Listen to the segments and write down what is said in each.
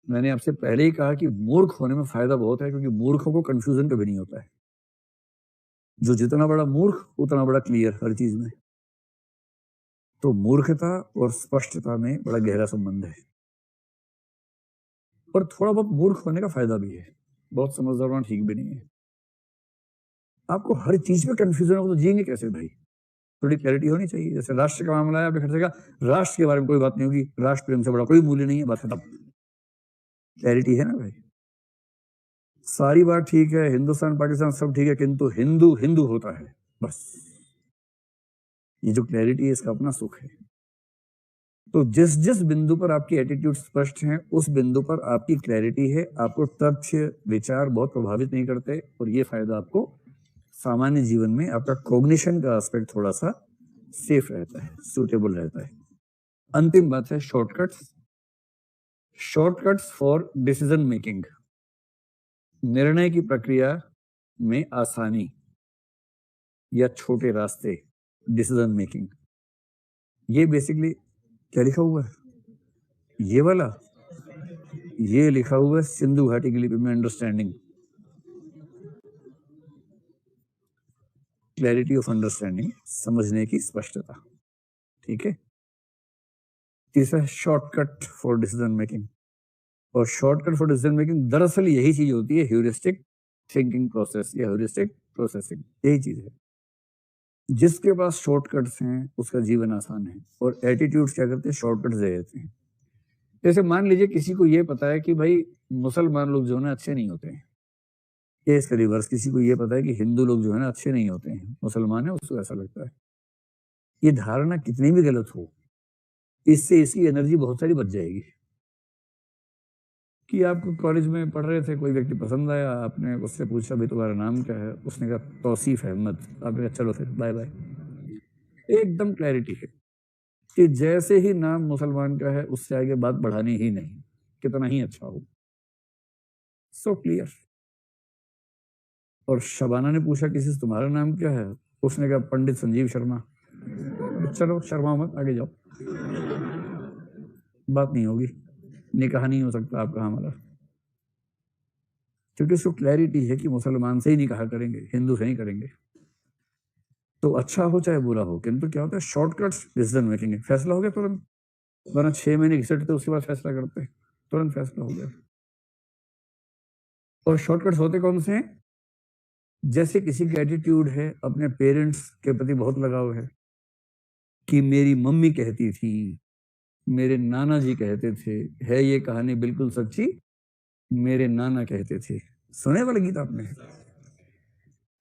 मैंने आपसे पहले ही कहा कि मूर्ख होने में फायदा बहुत है, क्योंकि मूर्खों को कंफ्यूजन कभी नहीं होता है। जो जितना बड़ा मूर्ख उतना बड़ा क्लियर हर चीज में। तो मूर्खता और स्पष्टता में बड़ा गहरा संबंध है। और थोड़ा बहुत मूर्ख होने का फायदा भी है, बहुत समझदार होना ठीक भी नहीं है। आपको हर चीज में कंफ्यूजन हो तो जिएंगे कैसे भाई? थोड़ी क्लैरिटी होनी चाहिए। जैसे राष्ट्र का मामला है, आपने खर्चे का, राष्ट्र के बारे में कोई बात नहीं होगी, राष्ट्र प्रेम से बड़ा कोई मूल्य नहीं है, बात खत्म। क्लैरिटी है ना भाई? सारी बात ठीक है, हिंदुस्तान पाकिस्तान सब ठीक है, किंतु हिंदू हिंदू होता है, बस। ये जो क्लैरिटी है, इसका अपना सुख है। तो जिस जिस बिंदु पर आपकी एटीट्यूड स्पष्ट है, उस बिंदु पर आपकी क्लैरिटी है। आपको तथ्य विचार बहुत प्रभावित नहीं करते, और ये फायदा आपको सामान्य जीवन में आपका कॉग्निशन का एस्पेक्ट थोड़ा सा सेफ रहता है, सूटेबल रहता है। अंतिम बात है shortcuts. Shortcuts for decision making, निर्णय की प्रक्रिया में आसानी या छोटे रास्ते, डिसीजन मेकिंग। ये बेसिकली क्या लिखा हुआ है? ये वाला, ये लिखा हुआ है सिंधु घाटी की लिपि में, अंडरस्टैंडिंग, क्लैरिटी ऑफ अंडरस्टैंडिंग, समझने की स्पष्टता। ठीक है। तीसरा है शॉर्टकट फॉर डिसीजन मेकिंग। और शॉर्टकट फॉर डिसीजन मेकिंग दरअसल यही चीज होती है, ह्यूरिस्टिक थिंकिंग प्रोसेस या ह्यूरिस्टिक प्रोसेसिंग, यही चीज है। जिसके पास शॉर्टकट्स हैं उसका जीवन आसान है, और एटीट्यूड्स क्या करते हैं? शॉर्टकट्स दे देते हैं। जैसे मान लीजिए किसी को ये पता है कि भाई मुसलमान लोग जो है ना अच्छे नहीं होते हैं, या इसका रिवर्स, किसी को ये पता है कि हिंदू लोग जो है ना अच्छे नहीं होते हैं, मुसलमान है उसको ऐसा लगता है। ये धारणा कितनी भी गलत हो, इससे इसकी एनर्जी बहुत सारी बच जाएगी। कि आप कॉलेज में पढ़ रहे थे, कोई व्यक्ति पसंद आया, आपने उससे पूछा भाई तुम्हारा नाम क्या है, उसने कहा तौसीफ अहमद, आपने कहा चलो फिर बाय बाय। एकदम क्लैरिटी है कि जैसे ही नाम मुसलमान का है, उससे आगे बात बढ़ानी ही नहीं, कितना ही अच्छा हो। So clear. और शबाना ने पूछा किसी से तुम्हारा नाम क्या है, उसने कहा पंडित संजीव शर्मा। चलो शर्मा मत, आगे जाओ, बात नहीं होगी, निकाह नहीं हो सकता आपका हमारा, क्योंकि उसको क्लैरिटी है कि मुसलमान से ही निकाह करेंगे, हिंदू से नहीं करेंगे। तो अच्छा हो चाहे बुरा हो, किंतु क्या होता है? शॉर्टकट्स डिसीजन मेकिंग है। फैसला हो गया तुरंत, वरना 6 महीने घिसटते उसके बाद फैसला करते, तुरंत फैसला हो गया। और शॉर्टकट्स होते कौन से हैं? जैसे किसी का एटीट्यूड है, अपने पेरेंट्स के प्रति बहुत लगाव है, कि मेरी मम्मी कहती थी, मेरे नाना जी कहते थे, है ये कहानी बिल्कुल सच्ची, मेरे नाना कहते थे। सुने वाला गीत आपने?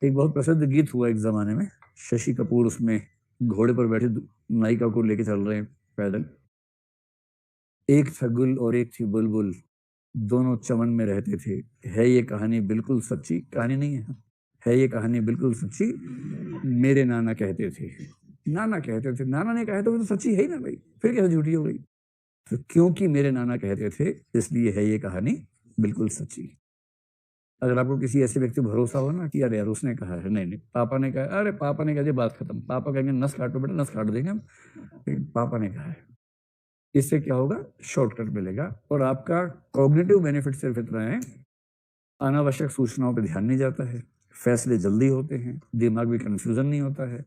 एक बहुत प्रसिद्ध गीत हुआ एक जमाने में, शशि कपूर उसमें घोड़े पर बैठे नायिका को लेके चल रहे हैं पैदल। एक था गुल और एक थी बुलबुल, दोनों चमन में रहते थे, है ये कहानी बिल्कुल सच्ची, कहानी नहीं है ये कहानी बिल्कुल सच्ची, मेरे नाना कहते थे। नाना कहते थे, नाना ने कहा तो वो तो सच्ची है ही ना भाई, फिर कैसे झूठी हो गई? तो क्योंकि मेरे नाना कहते थे, इसलिए है ये कहानी बिल्कुल सच्ची। अगर आपको किसी ऐसे व्यक्ति भरोसा हो ना कि अरे यार उसने कहा है, नहीं नहीं पापा ने कहा, अरे पापा ने कहा जी बात खत्म, पापा कहेंगे नस काटो बेटा, नस काट देंगे हम, लेकिन पापा ने कहा है। इससे क्या होगा? शॉर्टकट मिलेगा, और आपका कॉग्निटिव बेनिफिट सिर्फ इतना है, अनावश्यक सूचनाओं पर ध्यान नहीं जाता है, फैसले जल्दी होते हैं, दिमाग में कंफ्यूजन नहीं होता है।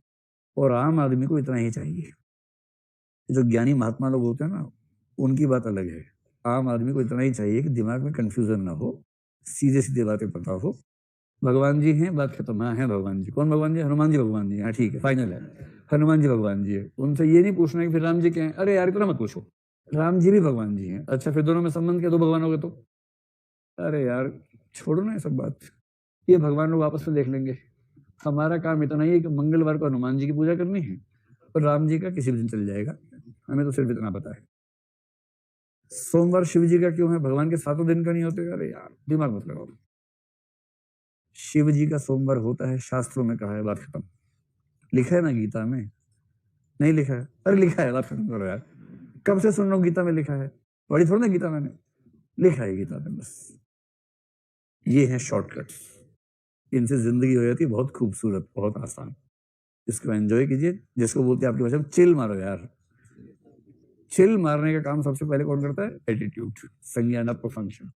और आम आदमी को इतना ही चाहिए। जो ज्ञानी महात्मा लोग होते हैं ना, उनकी बात अलग है। आम आदमी को इतना ही चाहिए कि दिमाग में कंफ्यूजन ना हो, सीधे सीधे बातें पता हो। भगवान जी हैं, बात खत्म। हाँ है भगवान जी। कौन भगवान जी? हनुमान जी भगवान जी। हाँ ठीक है, फाइनल है, हनुमान जी भगवान जी है। उनसे ये नहीं पूछना कि फिर राम जी क्या है, अरे यार इतना मत पूछो, राम जी भी भगवान जी हैं। अच्छा फिर दोनों में संबंध क्या? दो भगवान हो गए तो? अरे यार छोड़ो ना ये सब बात, ये भगवान लोग आपस में देख लेंगे। हमारा काम इतना ही है कि मंगलवार को हनुमान जी की पूजा करनी है, और राम जी का किसी भी दिन चल जाएगा, हमें तो सिर्फ इतना पता है। सोमवार शिव जी का क्यों है, भगवान के सातों दिन का नहीं होते? अरे यार दिमाग मत लगाओ। शिव जी का सोमवार होता है, शास्त्रों में कहा है, बात खत्म। लिखा है ना गीता में? नहीं लिखा है? अरे लिखा है, बात खत्म करो यार। कब से सुन रहा हूँ गीता में लिखा है, पढ़ी थोड़ी ना गीता मैंने, लिखा है गीता में बस। ये है शॉर्टकट्स, इनसे जिंदगी हो जाती है बहुत खूबसूरत, बहुत आसान। इसको एंजॉय कीजिए, जिसको बोलते हैं आपकी भाषा में चिल मारो यार, चिल मारने का काम सबसे पहले कौन करता है? एटीट्यूड, संज्ञानात्मक फंक्शन।